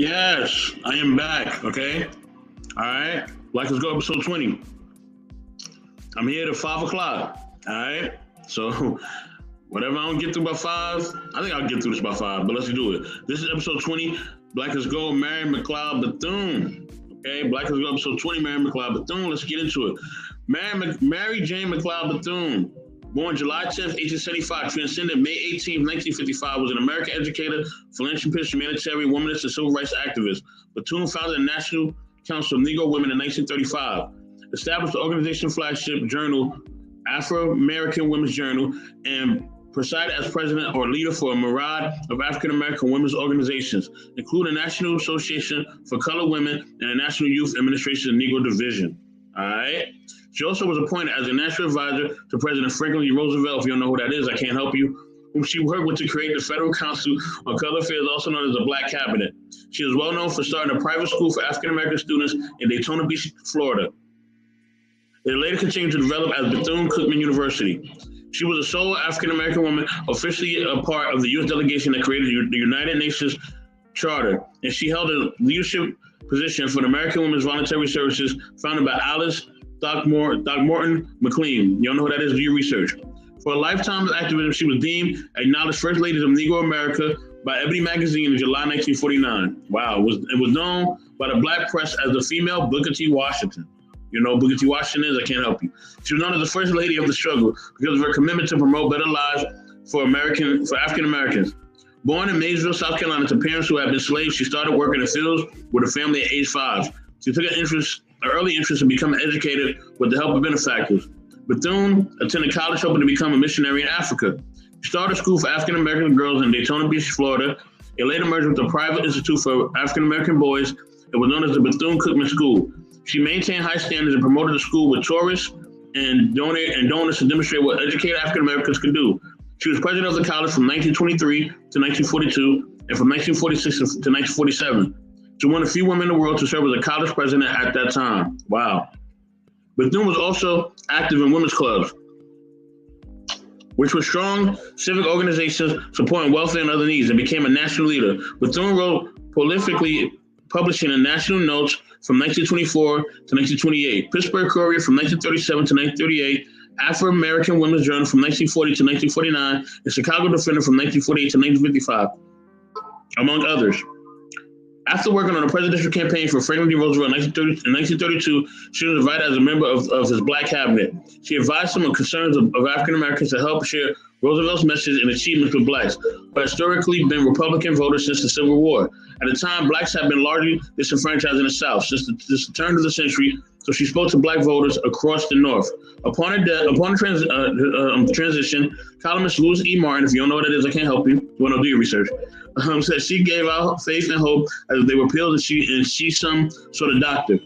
Yes, I am back. Okay. All right. Black Let's Go episode 20. I'm here at 5 o'clock. All right. So, whatever I don't get through by five, I think I'll get through this by five, but let's do it. This is episode 20. Black Let's Go, Mary McLeod Bethune. Okay. Black Let's Go episode 20, Mary McLeod Bethune. Let's get into it. Mary Jane McLeod Bethune. Born July 10th, 1875, transcended May 18th, 1955, was an American educator, philanthropist, humanitarian, womanist, and civil rights activist. Bethune founded the National Council of Negro Women in 1935, established the organization flagship journal, Afro-American Women's Journal, and presided as president or leader for a myriad of African-American women's organizations, including the National Association for Colored Women and the National Youth Administration Negro Division. All right. She also was appointed as a national advisor to President Franklin D. Roosevelt. If you don't know who that is, I can't help you. Whom she worked with to create the Federal Council on Colored Affairs, also known as the Black Cabinet. She is well known for starting a private school for African American students in Daytona Beach, Florida. It later continued to develop as Bethune-Cookman University. She was the sole African American woman officially a part of the U.S. delegation that created the United Nations Charter, and she held a leadership position for the American Women's Voluntary Services, founded by Alice Throckmorton McLean. You don't know who that is? Do your research. For a lifetime of activism, she was deemed acknowledged First Lady of Negro America by Ebony Magazine in July 1949. Wow, it was known by the Black press as the female Booker T. Washington. You know who Booker T. Washington is? I can't help you. She was known as the First Lady of the struggle because of her commitment to promote better lives for African Americans. Born in Maysville, South Carolina, to parents who had been slaves, she started working in the fields with her family at age 5. She took an early interest in becoming educated with the help of benefactors. Bethune attended college hoping to become a missionary in Africa. She started a school for African American girls in Daytona Beach, Florida. It later merged with the private institute for African American boys. It was known as the Bethune-Cookman School. She maintained high standards and promoted the school with tourists and donors to demonstrate what educated African Americans could do. She was president of the college from 1923 to 1942 and from 1946 to 1947. She was one of the few women in the world to serve as a college president at that time. Wow. Bethune was also active in women's clubs, which were strong civic organizations supporting welfare and other needs, and became a national leader. Bethune wrote prolifically, publishing in National Notes from 1924 to 1928, Pittsburgh Courier from 1937 to 1938, Afro-American Women's Journal from 1940 to 1949, and Chicago Defender from 1948 to 1955, among others. After working on a presidential campaign for Franklin D. Roosevelt in 1932, she was invited as a member of his Black Cabinet. She advised him on concerns of African Americans to help share Roosevelt's message and achievements with Blacks, who had historically been Republican voters since the Civil War. At the time, Blacks had been largely disenfranchised in the South since the turn of the century, so she spoke to Black voters across the North. Upon her death, transition, columnist Louis E. Martin, if you don't know what it is, I can't help you. You want to do your research. Said she gave out faith and hope as they were pills, and she's some sort of doctor.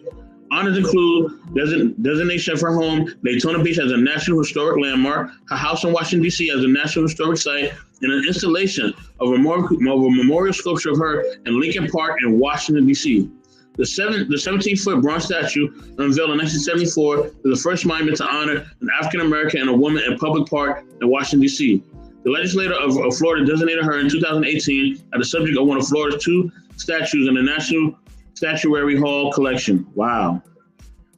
Honors include designation of her home, Daytona Beach, as a National Historic Landmark, her house in Washington, D.C. as a National Historic Site, and an installation of a memorial sculpture of her in Lincoln Park in Washington, D.C. The 17-foot bronze statue, unveiled in 1974, is the first monument to honor an African American and a woman in public park in Washington, D.C. The legislature of Florida designated her in 2018 as the subject of one of Florida's 2 statues in the National Statuary Hall collection. Wow.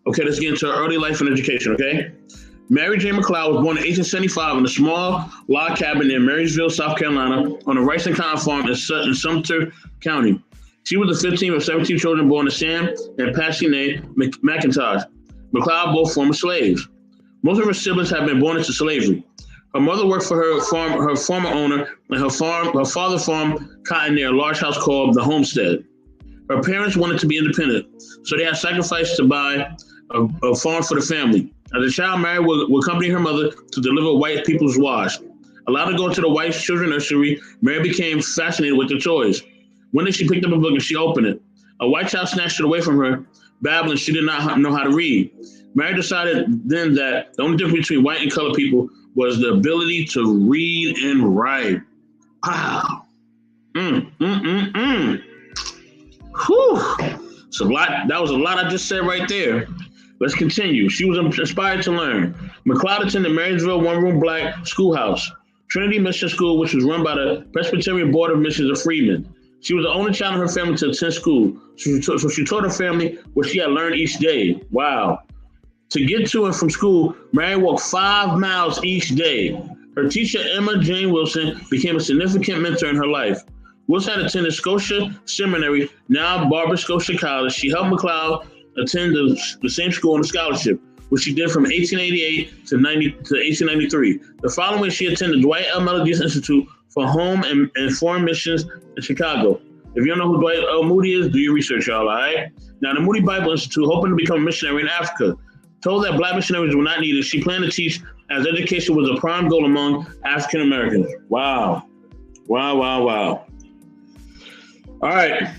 Okay, let's get into her early life and education, okay? Mary Jane McLeod was born in 1875 in a small log cabin near Marysville, South Carolina, on a rice and cotton farm in Sumter County. She was the 15th of 17 children born to Sam and Patsy McIntosh. McLeod, both former slaves. Most of her siblings had been born into slavery. Her mother worked for her former owner, and her father farmed cotton near a large house called the Homestead. Her parents wanted to be independent, so they had sacrificed to buy a farm for the family. As a child, Mary would accompany her mother to deliver white people's wash. Allowed to go to the white children's nursery, Mary became fascinated with the toys. One day she picked up a book and she opened it. A white child snatched it away from her, babbling she did not know how to read. Mary decided then that the only difference between white and colored people was the ability to read and write. Wow. Whew. It's a lot. That was a lot I just said right there. Let's continue. She was inspired to learn. McLeod attended Marysville one-room Black schoolhouse, Trinity Mission School, which was run by the Presbyterian Board of Missions of Freedmen. She was the only child in her family to attend school, so she taught her family what she had learned each day. Wow. To get to and from school, Mary walked 5 miles each day. Her teacher, Emma Jane Wilson, became a significant mentor in her life. Wilson had attended Scotia Seminary, now Barbara Scotia College. She helped McLeod attend the same school on a scholarship, which she did from 1888 to 1893. The following year, she attended Dwight L. Moody Institute for Home and Foreign Missions in Chicago. If you don't know who Dwight L. Moody is, do your research, y'all, all right? Now, the Moody Bible Institute, hoping to become a missionary in Africa. Told that black missionaries were not needed, she planned to teach as education was a prime goal among African Americans. Wow. Wow, wow, wow. All right.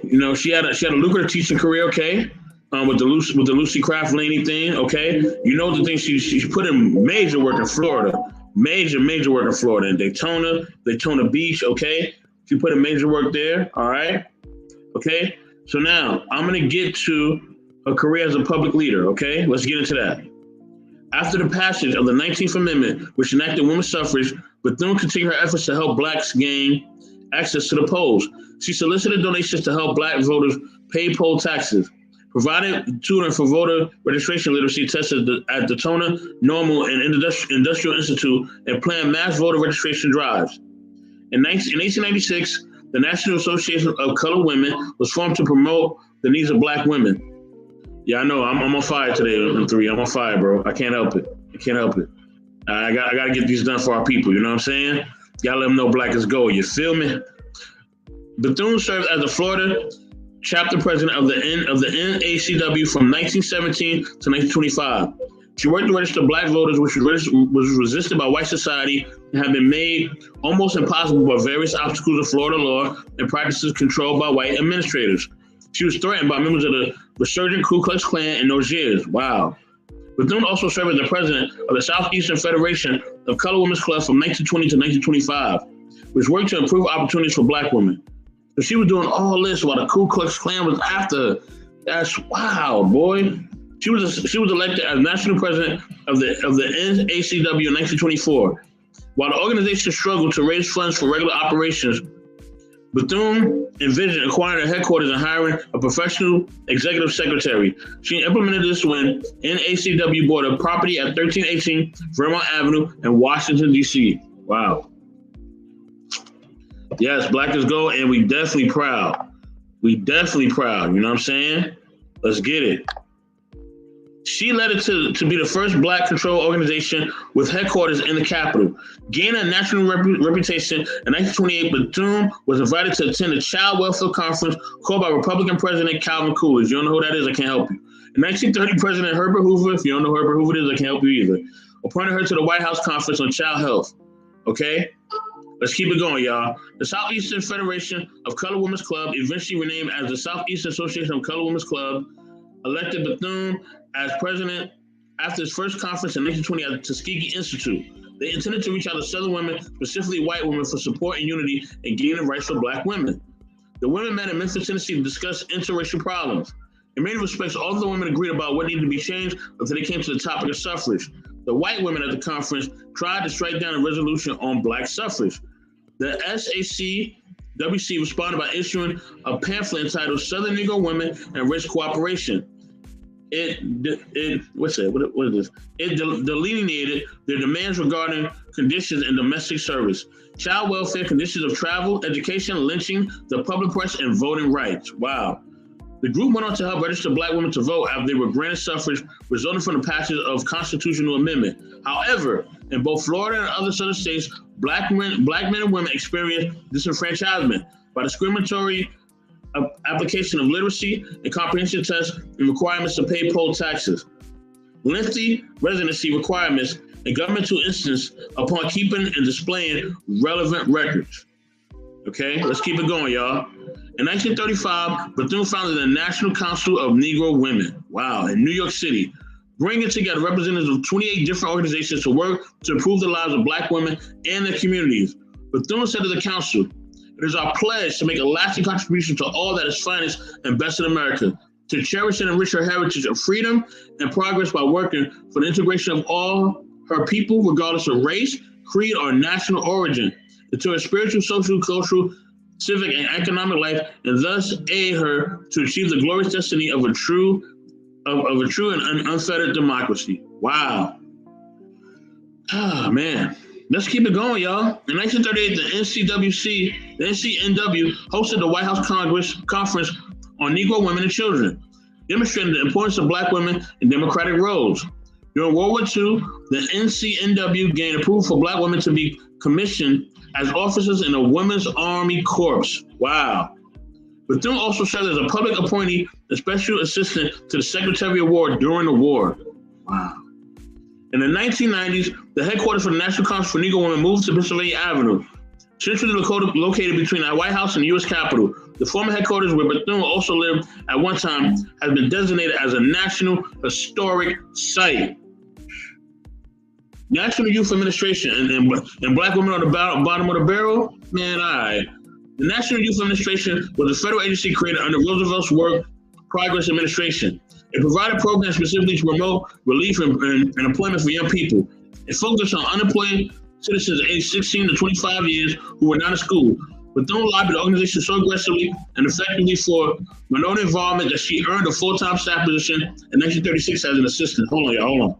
You know, she had a lucrative teaching career, okay? With the Lucy Craft Laney thing, okay? You know the thing, she put in major work in Florida. Major work in Florida. In Daytona Beach, okay? She put in major work there, all right? Okay? So now, I'm going to get to her career as a public leader, okay? Let's get into that. After the passage of the 19th Amendment, which enacted women's suffrage, Bethune continued her efforts to help blacks gain access to the polls. She solicited donations to help black voters pay poll taxes, provided tutoring for voter registration literacy tests at Daytona, Normal, and Industrial Institute, and planned mass voter registration drives. In 1896, the National Association of Colored Women was formed to promote the needs of black women. Yeah, I know. I'm on fire today, M3. I'm on fire, bro. I can't help it. I got to get these done for our people. You know what I'm saying? Gotta let them know black is gold. You feel me? Bethune served as the Florida chapter president of the NACW from 1917 to 1925. She worked to register black voters, which was resisted by white society and had been made almost impossible by various obstacles of Florida law and practices controlled by white administrators. She was threatened by members of the resurgent Ku Klux Klan in those years. Wow. Bethune also served as the president of the Southeastern Federation of Colored Women's Club from 1920 to 1925, which worked to improve opportunities for black women. So she was doing all this while the Ku Klux Klan was after her. That's wow, boy. She was elected as national president of the NACW in 1924. While the organization struggled to raise funds for regular operations, Bethune envisioned acquiring a headquarters and hiring a professional executive secretary. She implemented this when NACW bought a property at 1318 Vermont Avenue in Washington, D.C. Wow. Yes, black is gold, and we definitely proud. You know what I'm saying? Let's get it. She led it to be the first black control organization with headquarters in the capital. Gaining a national reputation, in 1928, Bethune was invited to attend a child welfare conference called by Republican President Calvin Coolidge. You don't know who that is? I can't help you. In 1930, President Herbert Hoover, if you don't know who Herbert Hoover is, I can't help you either, appointed her to the White House Conference on Child Health. Okay? Let's keep it going, y'all. The Southeastern Federation of Colored Women's Club, eventually renamed as the Southeastern Association of Colored Women's Club, elected Bethune as president after his first conference in 1920 at the Tuskegee Institute. They intended to reach out to Southern women, specifically white women, for support and unity in gaining rights for black women. The women met in Memphis, Tennessee to discuss interracial problems. In many respects, all of the women agreed about what needed to be changed until they came to the topic of suffrage. The white women at the conference tried to strike down a resolution on black suffrage. The SACWC responded by issuing a pamphlet entitled Southern Negro Women and Race Cooperation. It delineated their demands regarding conditions in domestic service, child welfare, conditions of travel, education, lynching, the public press, and voting rights. Wow. The group went on to help register black women to vote after they were granted suffrage, resulting from the passage of constitutional amendment. However, in both Florida and other southern states, black men and women experienced disenfranchisement by discriminatory application of literacy and comprehension tests and requirements to pay poll taxes, lengthy residency requirements, and governmental insistence upon keeping and displaying relevant records. Okay, let's keep it going, y'all. In 1935, Bethune founded the National Council of Negro Women, wow, in New York City, bringing together representatives of 28 different organizations to work to improve the lives of black women and their communities. Bethune said to the council, "It is our pledge to make a lasting contribution to all that is finest and best in America, to cherish and enrich her heritage of freedom and progress by working for the integration of all her people, regardless of race, creed, or national origin, and to her spiritual, social, cultural, civic, and economic life, and thus aid her to achieve the glorious destiny of a true and unfettered democracy. Wow. Ah, man. Let's keep it going, y'all. In 1938, the NCNW hosted the White House Conference on Negro women and children, demonstrating the importance of Black women in democratic roles. During World War II, the NCNW gained approval for Black women to be commissioned as officers in the Women's Army Corps. Wow. Bethune also served as a public appointee and special assistant to the Secretary of War during the war. Wow. In the 1990s, the headquarters for the National Conference for Negro Women moved to Pennsylvania Avenue, centrally located between the White House and the U.S. Capitol. The former headquarters where Bethune also lived at one time has been designated as a National Historic Site. National Youth Administration and Black women on the bottom of the barrel? Man, all right. The National Youth Administration was a federal agency created under Roosevelt's Work Progress Administration. It provided programs specifically to promote relief and employment for young people. It focused on unemployed citizens aged 16 to 25 years who were not in school. Bethune lobbied the organization so aggressively and effectively for minority involvement that she earned a full-time staff position in 1936 as an assistant. Hold on, y'all, hold on.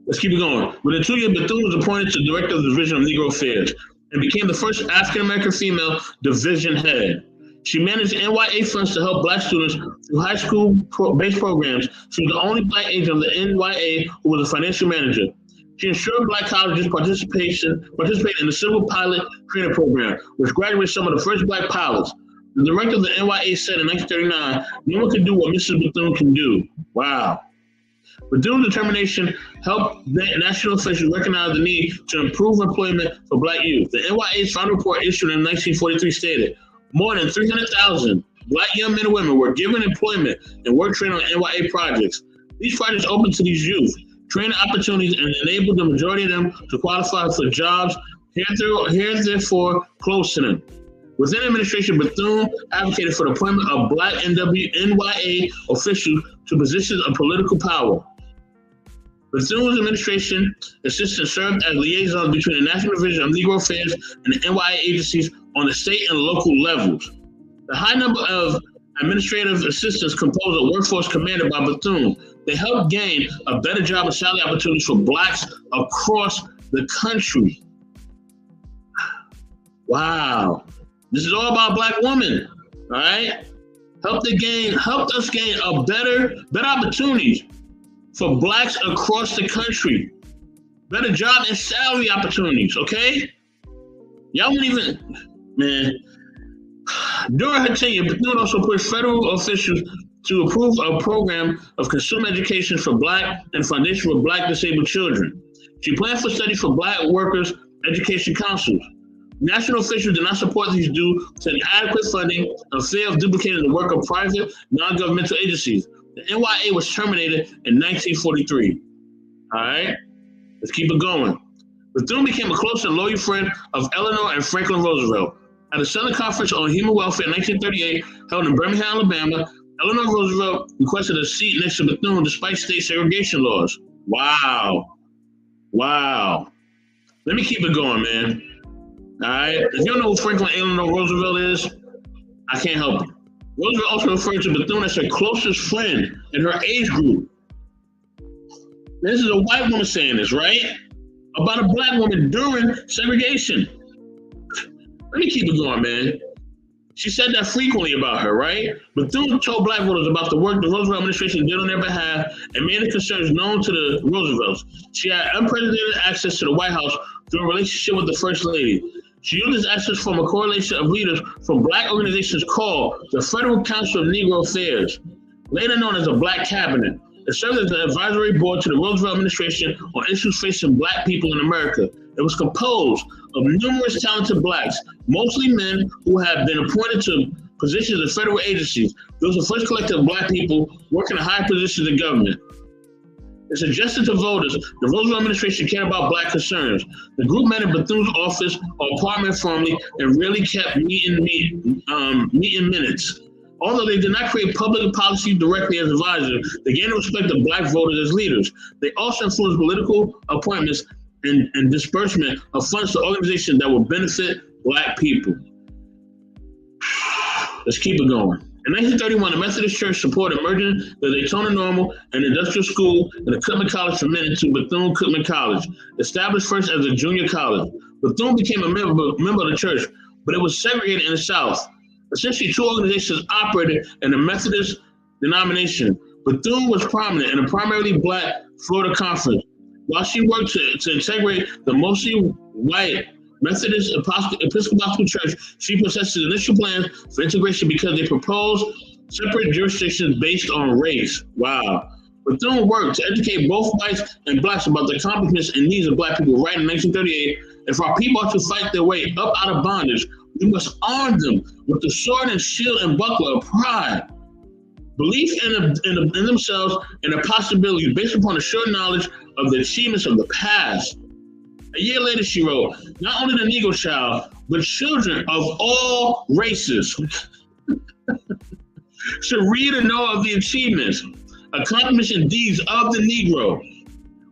Let's keep it going. Within 2 years, Bethune was appointed to director of the Division of Negro Affairs and became the first African-American female division head. She managed NYA funds to help Black students through high school-based programs. She was the only Black agent of the NYA who was a financial manager. She ensured Black colleges participate in the Civil Pilot Training Program, which graduated some of the first Black pilots. The director of the NYA said in 1939, "No one can do what Mrs. Bethune can do." Wow. Bethune's determination helped national officials recognize the need to improve employment for Black youth. The NYA's final report issued in 1943 stated, more than 300,000 Black young men and women were given employment and work training on NYA projects. These projects opened to these youth training opportunities and enabled the majority of them to qualify for jobs heretofore close to them. Within the administration, Bethune advocated for the appointment of Black NYA officials to positions of political power. Bethune's administration assistants served as liaisons between the National Division of Negro Affairs and the NYA agencies on the state and local levels. The high number of administrative assistants composed a workforce commanded by Bethune. They helped gain a better job and salary opportunities for Blacks across the country. Wow. This is all about Black women, all right? Helped us gain a better opportunities for Blacks across the country. Better job and salary opportunities, okay? Y'all wouldn't even, man. During her tenure, Bethune also pushed federal officials to approve a program of consumer education for Black and foundation for Black disabled children. She planned for studies for Black workers' education councils. National officials did not support these due to inadequate funding and fear of duplicating the work of private, non-governmental agencies. The NYA was terminated in 1943. All right, let's keep it going. Bethune became a close and loyal friend of Eleanor and Franklin Roosevelt. At the Southern Conference on Human Welfare in 1938, held in Birmingham, Alabama, Eleanor Roosevelt requested a seat next to Bethune despite state segregation laws. Wow. Wow. Let me keep it going, man. All right. If you don't know who Franklin Eleanor Roosevelt is, I can't help you. Roosevelt also referred to Bethune as her closest friend in her age group. This is a white woman saying this, right? About a Black woman during segregation. Let me keep it going, man. She said that frequently about her, right? Bethune told Black voters about the work the Roosevelt administration did on their behalf and made the concerns known to the Roosevelts. She had unprecedented access to the White House through a relationship with the First Lady. She used this access from a correlation of leaders from Black organizations called the Federal Council of Negro Affairs, later known as the Black Cabinet. It served as the advisory board to the Roosevelt administration on issues facing Black people in America. It was composed of numerous talented Blacks, mostly men who had been appointed to positions in federal agencies. It was the first collective of Black people working in high positions in government. It suggested to voters the Roosevelt administration cared about Black concerns. The group met in Bethune's office or apartment formally and really kept meeting minutes. Although they did not create public policy directly as advisors, they gained the respect of black voters as leaders. They also influenced political appointments and disbursement of funds to organizations that will benefit black people. Let's keep it going. In 1931, the Methodist Church supported merging the Daytona Normal and Industrial School and the Cookman College for Men into Bethune-Cookman College, established first as a junior college. Bethune became a member of the church, but it was segregated in the South. Essentially, two organizations operated in the Methodist denomination. Bethune was prominent in a primarily black Florida conference. While she worked to integrate the mostly white Methodist Episcopal Church, she possessed initial plans for integration because they proposed separate jurisdictions based on race. Wow. Bethune worked to educate both whites and blacks about the accomplishments and needs of black people right in 1938. And for our people to fight their way up out of bondage, we must arm them with the sword and shield and buckler of pride. Belief in themselves and their possibilities based upon a sure knowledge of the achievements of the past. A year later, she wrote, not only the Negro child, but children of all races should read and know of the achievements, accomplishments, and deeds of the Negro.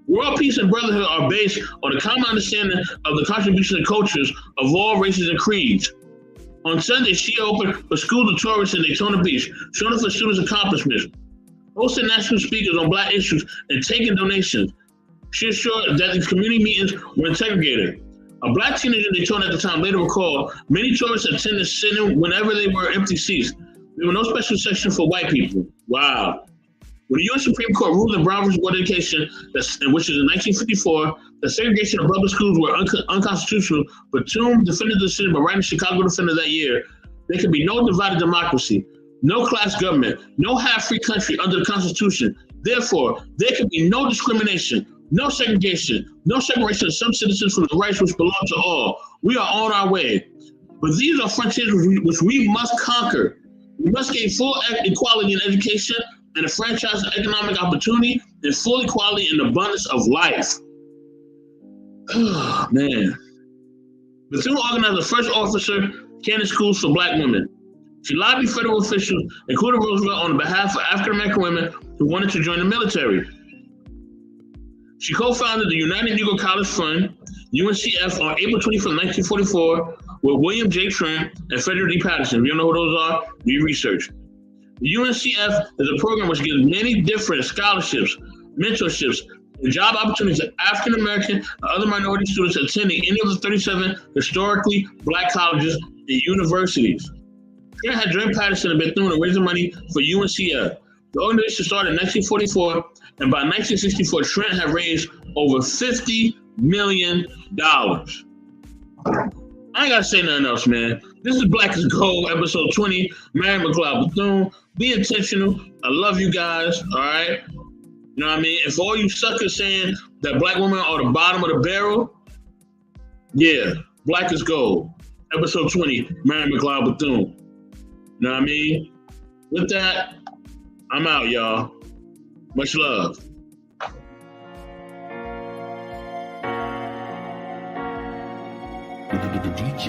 World peace and brotherhood are based on a common understanding of the contributions and cultures of all races and creeds. On Sunday, she opened for schools of tourists in Daytona Beach, showing for students' accomplishments, hosting national speakers on black issues, and taking donations. She assured that these community meetings were segregated. A black teenager in Daytona at the time later recalled, many tourists attended sitting whenever there were empty seats. There were no special section for white people. Wow. When the U.S. Supreme Court ruled in Brown v. Board of Education, which is in 1954, that segregation of public schools were unconstitutional, Bethune defended the decision by writing Chicago Defender that year, there can be no divided democracy, no class government, no half-free country under the Constitution. Therefore, there can be no discrimination, no segregation, no separation of some citizens from the rights which belong to all. We are on our way. But these are frontiers which we must conquer. We must gain full equality in education and a franchise of economic opportunity and full equality in abundance of life. Oh, man. Bethune organized the first officer candidate schools for black women. She lobbied federal officials, including Roosevelt, on behalf of African-American women who wanted to join the military. She co-founded the United Negro College Fund, UNCF, on April 21st, 1944, with William J. Trent and Frederick D. Patterson. If you don't know who those are, do your research. The UNCF is a program which gives many different scholarships, mentorships, and job opportunities to African American and other minority students attending any of the 37 historically black colleges and universities. Trent had joined Patterson and Bethune to raise the money for UNCF. The organization started in 1944, and by 1964, Trent had raised over $50 million. I ain't gotta say nothing else, man. This is Black as Gold, episode 20, Mary McLeod Bethune. Be intentional. I love you guys, all right? You know what I mean? And for all you suckers saying that black women are the bottom of the barrel, yeah, Black as Gold, episode 20, Mary McLeod Bethune. You know what I mean? With that, I'm out, y'all. Much love. The DJ.